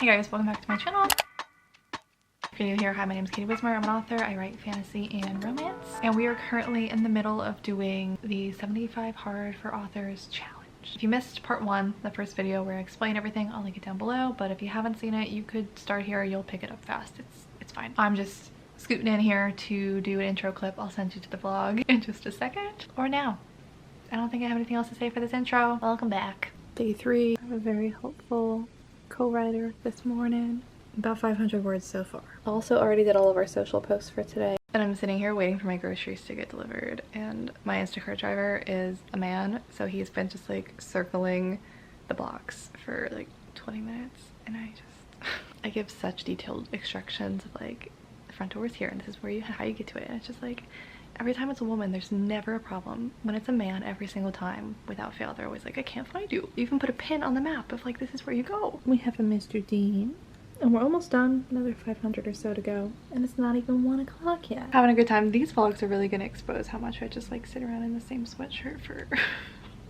Hey guys, welcome back to my channel. If you're new here, hi, my name is Katie Wismer. I'm an author. I write fantasy and romance. And we are currently in the middle of doing the 75 Hard for Authors challenge. If you missed part one, the first video where I explain everything, I'll link it down below. But if you haven't seen it, you could start here. You'll pick it up fast. It's fine. I'm just scooting in here to do an intro clip. I'll send you to the vlog in just a second. Or now. I don't think I have anything else to say for this intro. Welcome back. Day 3. I have a very helpful co-writer this morning. About 500 words so far. Also already did all of our social posts for today. And I'm sitting here waiting for my groceries to get delivered. And my Instacart driver is a man, so he's been just like circling the box for like 20 minutes. And I give such detailed instructions of like, the front door is here and this is where how you get to it. And it's just like, every time it's a woman, there's never a problem. When it's a man, every single time, without fail, they're always like, I can't find you. You even put a pin on the map of like, this is where you go. We have a Mr. Dean. And we're almost done. Another 500 or so to go. And it's not even 1 o'clock yet. Having a good time. These vlogs are really gonna expose how much I just like sit around in the same sweatshirt for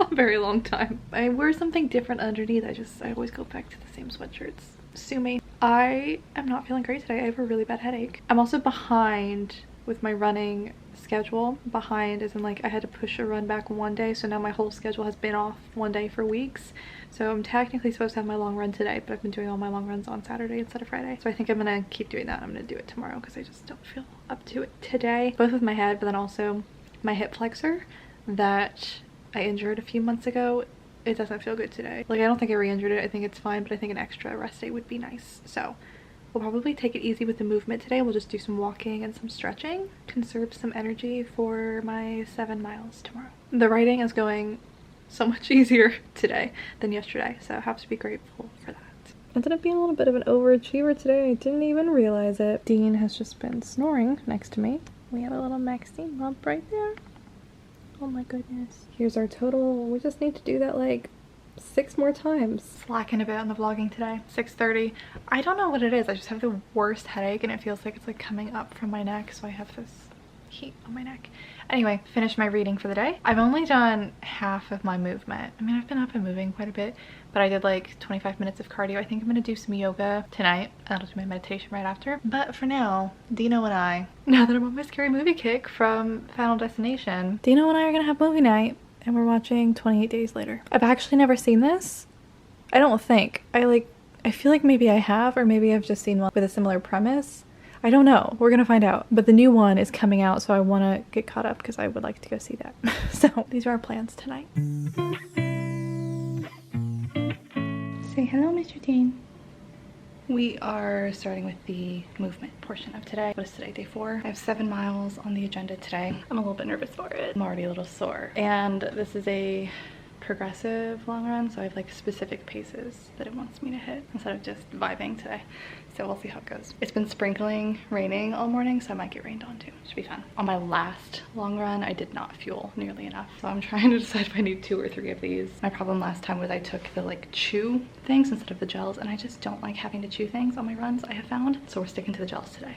a very long time. I wear something different underneath. I always go back to the same sweatshirts. Sue me. I am not feeling great today. I have a really bad headache. I'm also behind with my running schedule. Behind as in like I had to push a run back one day, so now my whole schedule has been off one day for weeks. So I'm technically supposed to have my long run today, but I've been doing all my long runs on Saturday instead of Friday. So I think I'm gonna keep doing that. I'm gonna do it tomorrow because I just don't feel up to it today. Both with my head, but then also my hip flexor that I injured a few months ago. It doesn't feel good today. Like I don't think I re-injured it. I think it's fine, but I think an extra rest day would be nice. So we'll probably take it easy with the movement today. We'll just do some walking and some stretching. Conserve some energy for my 7 miles tomorrow. The writing is going so much easier today than yesterday, so I have to be grateful for that. Ended up being a little bit of an overachiever today. I didn't even realize it. Dean has just been snoring next to me. We have a little Maxine lump right there. Oh my goodness. Here's our total. We just need to do that like 6 more times. Slacking a bit on the vlogging today. 6:30. I don't know what it is. I just have the worst headache and it feels like it's like coming up from my neck, so I have this heat on my neck. Anyway, finished my reading for the day. I've only done half of my movement. I mean, I've been up and moving quite a bit, but I did like 25 minutes of cardio. I think I'm gonna do some yoga tonight. I'll do my meditation right after. But for now, Dino and I, now that I'm on my scary movie kick from Final Destination, Dino and I are gonna have movie night. And we're watching 28 Days Later. I've actually never seen this. I don't think. I feel like maybe I have, or maybe I've just seen one with a similar premise. I don't know. We're gonna find out. But the new one is coming out, so I want to get caught up because I would like to go see that. So these are our plans tonight. Say hello, Mr. Dean. We are starting with the movement portion of today. What is today? Day 4. I have 7 miles on the agenda today. I'm a little bit nervous for it. I'm already a little sore. And this is a progressive long run, so I have like specific paces that it wants me to hit instead of just vibing today. So we'll see how it goes. It's been sprinkling, raining all morning, so I might get rained on too. Should be fun. On my last long run, I did not fuel nearly enough. So I'm trying to decide if I need 2 or 3 of these. My problem last time was I took the like chew things instead of the gels, and I just don't like having to chew things on my runs, I have found. So we're sticking to the gels today.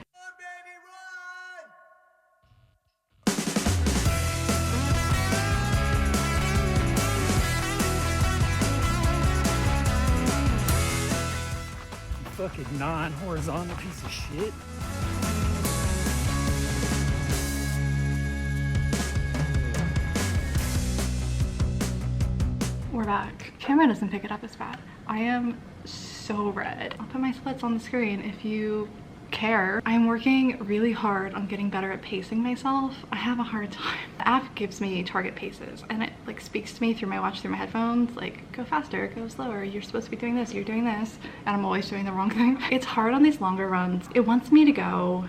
Fucking non-horizontal piece of shit. We're back. Camera doesn't pick it up as bad. I am so red. I'll put my splits on the screen if you care. I'm working really hard on getting better at pacing myself. I have a hard time. The app gives me target paces and it like speaks to me through my watch, through my headphones, like go faster, go slower, you're supposed to be doing this, you're doing this, and I'm always doing the wrong thing. It's hard on these longer runs. It wants me to go,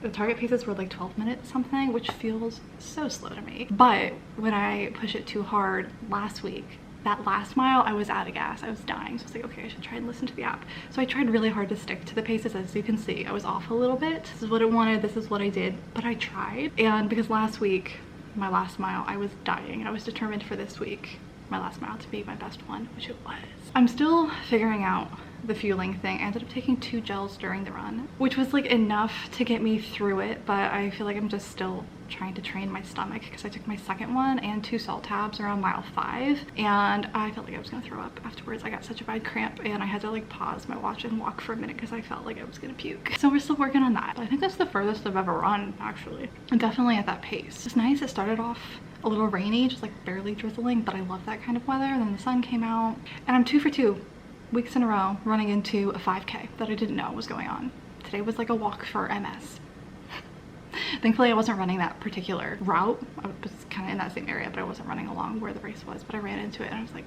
the target paces were like 12 minutes something, which feels so slow to me. But when I push it too hard last week, that last mile, I was out of gas. I was dying. So I was like, okay, I should try and listen to the app. So I tried really hard to stick to the paces. As you can see, I was off a little bit. This is what it wanted. This is what I did. But I tried. And because last week, my last mile, I was dying. And I was determined for this week, my last mile to be my best one, which it was. I'm still figuring out the fueling thing. I ended up taking 2 gels during the run, which was like enough to get me through it, but I feel like I'm just still trying to train my stomach because I took my second one and 2 salt tabs around mile 5, and I felt like I was gonna throw up afterwards. I got such a bad cramp and I had to like pause my watch and walk for a minute because I felt like I was gonna puke. So we're still working on that. But I think that's the furthest I've ever run, actually, and definitely at that pace. It's nice. It started off a little rainy, just like barely drizzling, but I love that kind of weather. And then the sun came out and I'm 2 for 2 weeks in a row running into a 5K that I didn't know was going on. Today was like a walk for MS. Thankfully I wasn't running that particular route. I was kind of in that same area, but I wasn't running along where the race was, but I ran into it and I was like,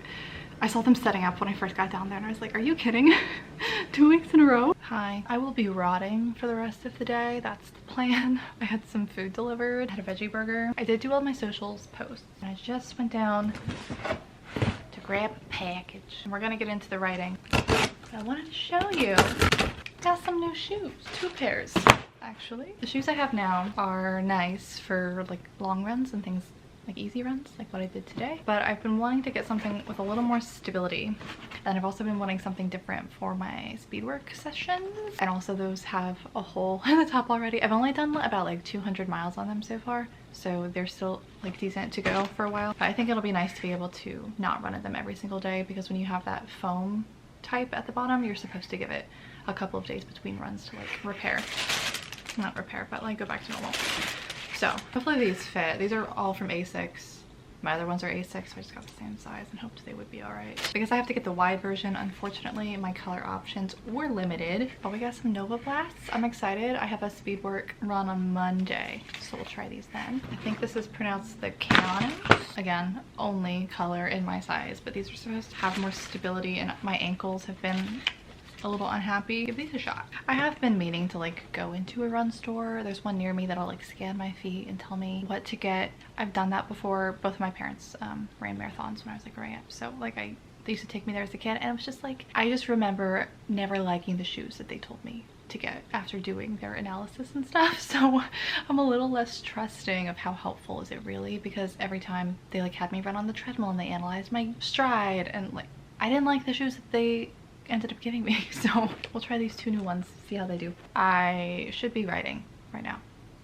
I saw them setting up when I first got down there and I was like, are you kidding? 2 weeks in a row? Hi, I will be rotting for the rest of the day. That's the plan. I had some food delivered. I had a veggie burger. I did do all my socials posts. And I just went down to grab a package. And we're gonna get into the writing. But I wanted to show you. Got some new shoes, 2 pairs. Actually, the shoes I have now are nice for like long runs and things like easy runs, like what I did today, but I've been wanting to get something with a little more stability, and I've also been wanting something different for my speed work sessions, and also those have a hole in the top already. I've only done about like 200 miles on them so far, so they're still like decent to go for a while, but I think it'll be nice to be able to not run at them every single day, because when you have that foam type at the bottom, you're supposed to give it a couple of days between runs to like repair. Not repair, but like go back to normal. So hopefully these fit. These are all from A6. My other ones are A6, so I just got the same size and hoped they would be all right. Because I have to get the wide version, unfortunately, my color options were limited. But we got some Nova Blasts. I'm excited. I have a speed work run on Monday, so we'll try these then. I think this is pronounced the Canons. Again, only color in my size, but these are supposed to have more stability, and my ankles have been a little unhappy. Give these a shot. I have been meaning to like go into a run store. There's one near me that'll like scan my feet and tell me what to get. I've done that before. Both of my parents ran marathons when I was like growing up, so like they used to take me there as a kid, and it was just like, I just remember never liking the shoes that they told me to get after doing their analysis and stuff. So I'm a little less trusting of how helpful is it really, because every time they like had me run on the treadmill and they analyzed my stride, and like I didn't like the shoes that they ended up giving me. So we'll try these 2 new ones, see how they do. I should be writing right now,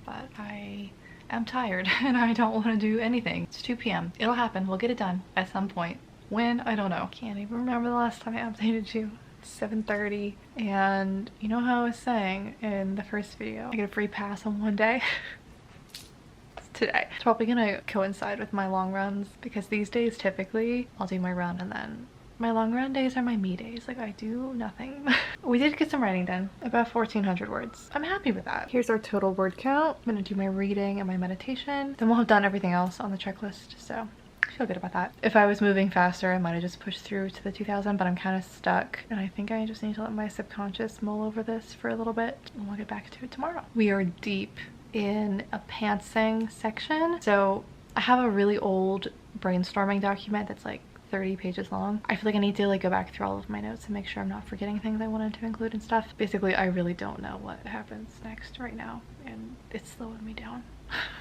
but I am tired and I don't want to do anything. It's 2 p.m. It'll happen. We'll get it done at some point. When? I don't know. Can't even remember the last time I updated you. It's 7:30, and you know how I was saying in the first video, I get a free pass on one day. Today. It's probably gonna coincide with my long runs, because these days typically I'll do my run and then my long run days are my me days. Like I do nothing. We did get some writing done, about 1,400 words. I'm happy with that. Here's our total word count. I'm gonna do my reading and my meditation. Then we'll have done everything else on the checklist, so I feel good about that. If I was moving faster, I might have just pushed through to the 2,000, but I'm kind of stuck, and I think I just need to let my subconscious mull over this for a little bit, and we'll get back to it tomorrow. We are deep in a pantsing section, so I have a really old brainstorming document that's like 30 pages long. I feel like I need to like go back through all of my notes and make sure I'm not forgetting things I wanted to include and stuff. Basically, I really don't know what happens next right now, and it's slowing me down.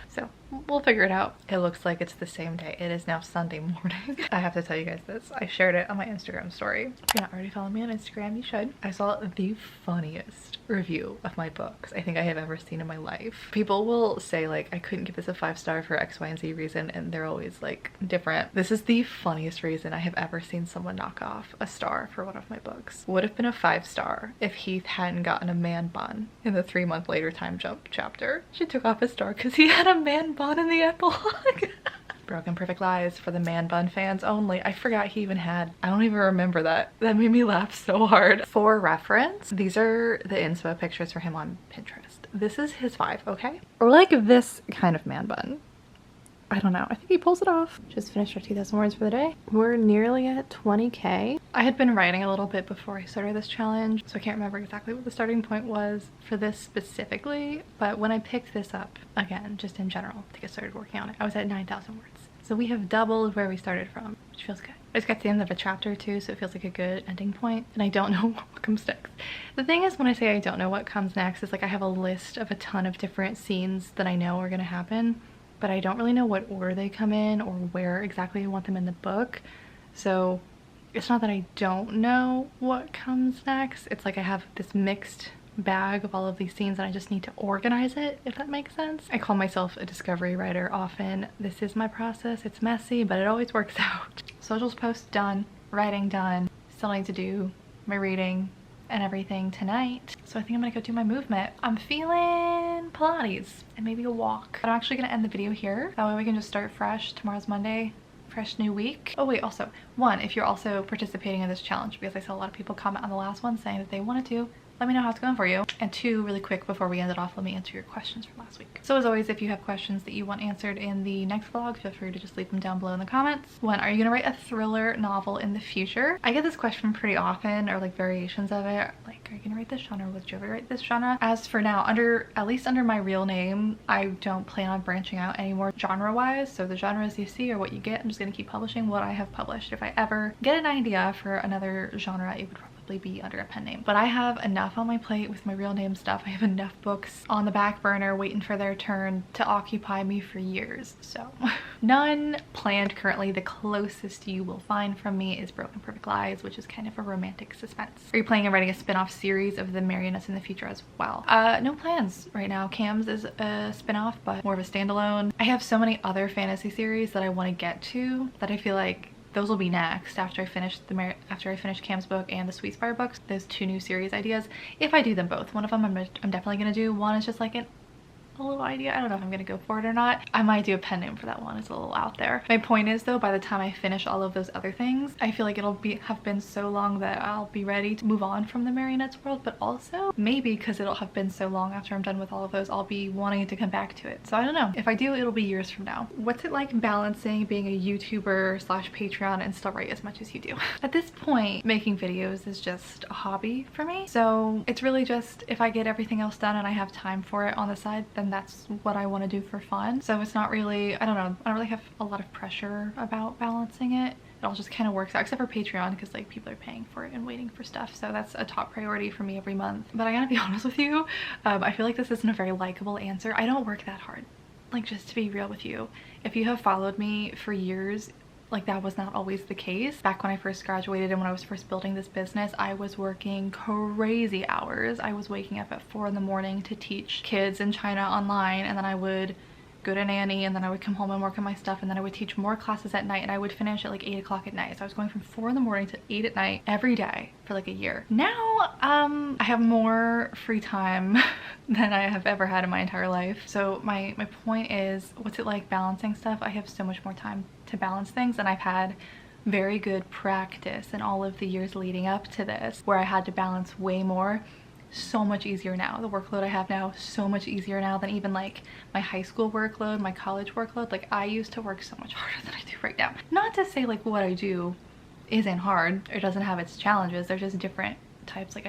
So we'll figure it out. It looks like it's the same day. It is now Sunday morning. I have to tell you guys this. I shared it on my Instagram story. If you're not already following me on Instagram, you should. I saw the funniest review of my books I think I have ever seen in my life. People will say like, I couldn't give this a 5-star for X, Y, and Z reason, and they're always like different. This is the funniest reason I have ever seen someone knock off a star for one of my books. Would have been a 5-star if Heath hadn't gotten a man bun in the 3-month later time jump chapter. She took off a star because he had a man bun in the epilogue. Broken Perfect Lies for the man bun fans only. I forgot he even had, I don't even remember that. That made me laugh so hard. For reference, these are the inspo pictures for him on Pinterest. This is his 5, okay? Or like this kind of man bun. I don't know. I think he pulls it off. Just finished our 2,000 words for the day. We're nearly at 20K. I had been writing a little bit before I started this challenge, so I can't remember exactly what the starting point was for this specifically, but when I picked this up, again, just in general, to get started working on it, I was at 9,000 words. So we have doubled where we started from, which feels good. I just got to the end of a chapter too, so it feels like a good ending point, and I don't know what comes next. The thing is, when I say I don't know what comes next, it's like I have a list of a ton of different scenes that I know are going to happen, but I don't really know what order they come in or where exactly I want them in the book. So It's not that I don't know what comes next. It's like I have this mixed bag of all of these scenes and I just need to organize it, if that makes sense. I call myself a discovery writer often. This is my process. It's messy, but it always works out. Socials post done, writing done. Still need to do my reading and everything tonight. So I think I'm gonna go do my movement. I'm feeling Pilates and maybe a walk. I'm actually gonna end the video here. That way we can just start fresh. Tomorrow's Monday. Fresh new week. Oh wait, also, one, if you're also participating in this challenge, because I saw a lot of people comment on the last one saying that they wanted to, let me know how it's going for you. And two, really quick before we end it off, let me answer your questions from last week. So as always, if you have questions that you want answered in the next vlog, feel free to just leave them down below in the comments. One, are you gonna write a thriller novel in the future? I get this question pretty often, or like variations of it. Like, are you gonna write this genre? Would you ever write this genre? As for now, at least under my real name, I don't plan on branching out anymore genre-wise. So the genres you see are what you get. I'm just gonna keep publishing what I have published. If I ever get an idea for another genre, it would probably be under a pen name. But I have enough on my plate with my real name stuff. I have enough books on the back burner waiting for their turn to occupy me for years. So none planned currently. The closest you will find from me is Broken Perfect Lies, which is kind of a romantic suspense. Are you planning on writing a spin-off series of the Marionettes in the future as well? No plans right now. Cam's is a spin-off, but more of a standalone. I have so many other fantasy series that I want to get to that I feel like those will be next after I finish Cam's book and the Sweet Spire books. Those two new series ideas, if I do them both. One of them I'm definitely gonna do. One is just like a little idea. I don't know if I'm gonna go for it or not. I might do a pen name for that one. It's a little out there. My point is though, by the time I finish all of those other things, I feel like have been so long that I'll be ready to move on from the Marionettes world, but also maybe because it'll have been so long after I'm done with all of those, I'll be wanting to come back to it. So I don't know. If I do, it'll be years from now. What's it like balancing being a YouTuber / Patreon and still write as much as you do? At this point, making videos is just a hobby for me. So it's really just if I get everything else done and I have time for it on the side, then that's what I want to do for fun. So it's not really, I don't know, I don't really have a lot of pressure about balancing it. It all just kind of works out, except for Patreon, because like people are paying for it and waiting for stuff. So that's a top priority for me every month. But I gotta be honest with you, I feel like this isn't a very likable answer. I don't work that hard. Like, just to be real with you, if you have followed me for years, like that was not always the case. Back when I first graduated and when I was first building this business, I was working crazy hours. I was waking up at 4 in the morning to teach kids in China online, and then I would go to nanny, and then I would come home and work on my stuff, and then I would teach more classes at night, and I would finish at like 8 o'clock at night. So I was going from 4 in the morning to 8 at night every day for like a year. Now I have more free time than I have ever had in my entire life. So my point is, what's it like balancing stuff? I have so much more time to balance things, and I've had very good practice in all of the years leading up to this where I had to balance way more. So much easier now. The workload I have now, so much easier now than even like my high school workload, my college workload. Like, I used to work so much harder than I do right now. Not to say like what I do isn't hard or doesn't have its challenges. They're just different types. Like,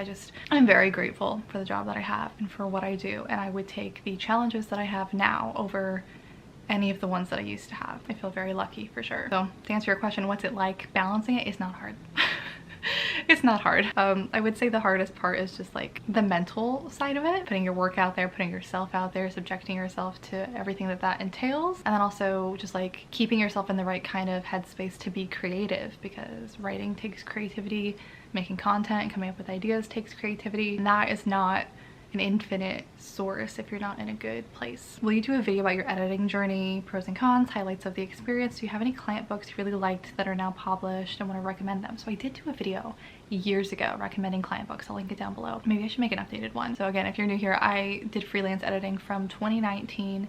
I'm very grateful for the job that I have and for what I do, and I would take the challenges that I have now over any of the ones that I used to have. I feel very lucky for sure. So to answer your question, what's it like balancing it? It's not hard. It's not hard. I would say the hardest part is just like the mental side of it, putting your work out there, putting yourself out there, subjecting yourself to everything that entails, and then also just like keeping yourself in the right kind of headspace to be creative, because writing takes creativity, making content and coming up with ideas takes creativity, and that is not an infinite source if you're not in a good place. Will you do a video about your editing journey, pros and cons, highlights of the experience? Do you have any client books you really liked that are now published and want to recommend them? So I did do a video years ago recommending client books. I'll link it down below. Maybe I should make an updated one. So again, if you're new here, I did freelance editing from 2019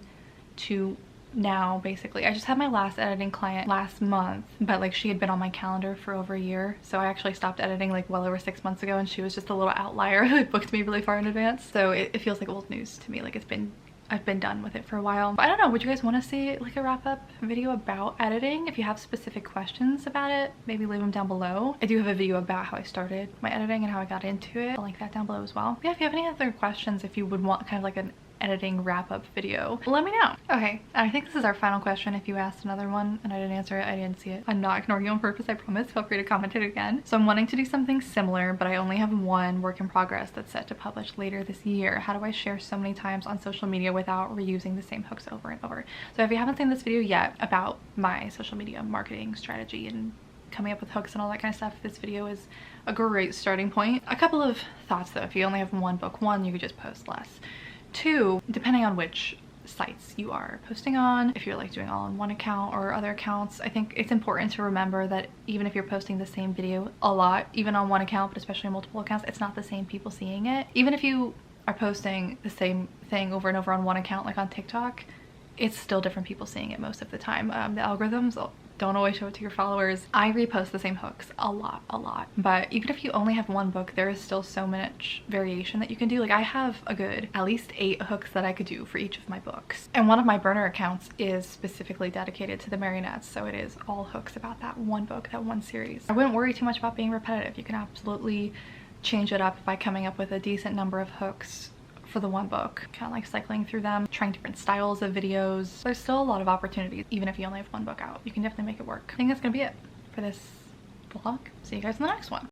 to now. Basically, I just had my last editing client last month, but like she had been on my calendar for over a year, so I actually stopped editing like well over 6 months ago, and she was just a little outlier who had booked me really far in advance. So it feels like old news to me. Like I've been done with it for a while. But I don't know, would you guys want to see like a wrap-up video about editing? If you have specific questions about it, maybe leave them down below. I do have a video about how I started my editing and how I got into it. I'll link that down below as well. But yeah, if you have any other questions, if you would want kind of like an editing wrap-up video, let me know. Okay, I think this is our final question. If you asked another one and I didn't answer it, I didn't see it. I'm not ignoring you on purpose, I promise. Feel free to comment it again. So I'm wanting to do something similar, but I only have one work in progress that's set to publish later this year. How do I share so many times on social media without reusing the same hooks over and over? So if you haven't seen this video yet about my social media marketing strategy and coming up with hooks and all that kind of stuff, this video is a great starting point. A couple of thoughts though, if you only have one book, one, you could just post less. Two, depending on which sites you are posting on, if you're like doing all on one account or other accounts, I think it's important to remember that even if you're posting the same video a lot, even on one account, but especially on multiple accounts, it's not the same people seeing it. Even if you are posting the same thing over and over on one account, like on TikTok, it's still different people seeing it most of the time. The algorithms don't always show it to your followers. I repost the same hooks a lot, but even if you only have one book, there is still so much variation that you can do. Like I have a good at least 8 hooks that I could do for each of my books, and one of my burner accounts is specifically dedicated to the Marionettes, so it is all hooks about that one book, that one series. I wouldn't worry too much about being repetitive. You can absolutely change it up by coming up with a decent number of hooks for the one book, kind of like cycling through them, trying different styles of videos. There's still a lot of opportunities even if you only have one book out. You can definitely make it work. I think that's gonna be it for this vlog. See you guys in the next one.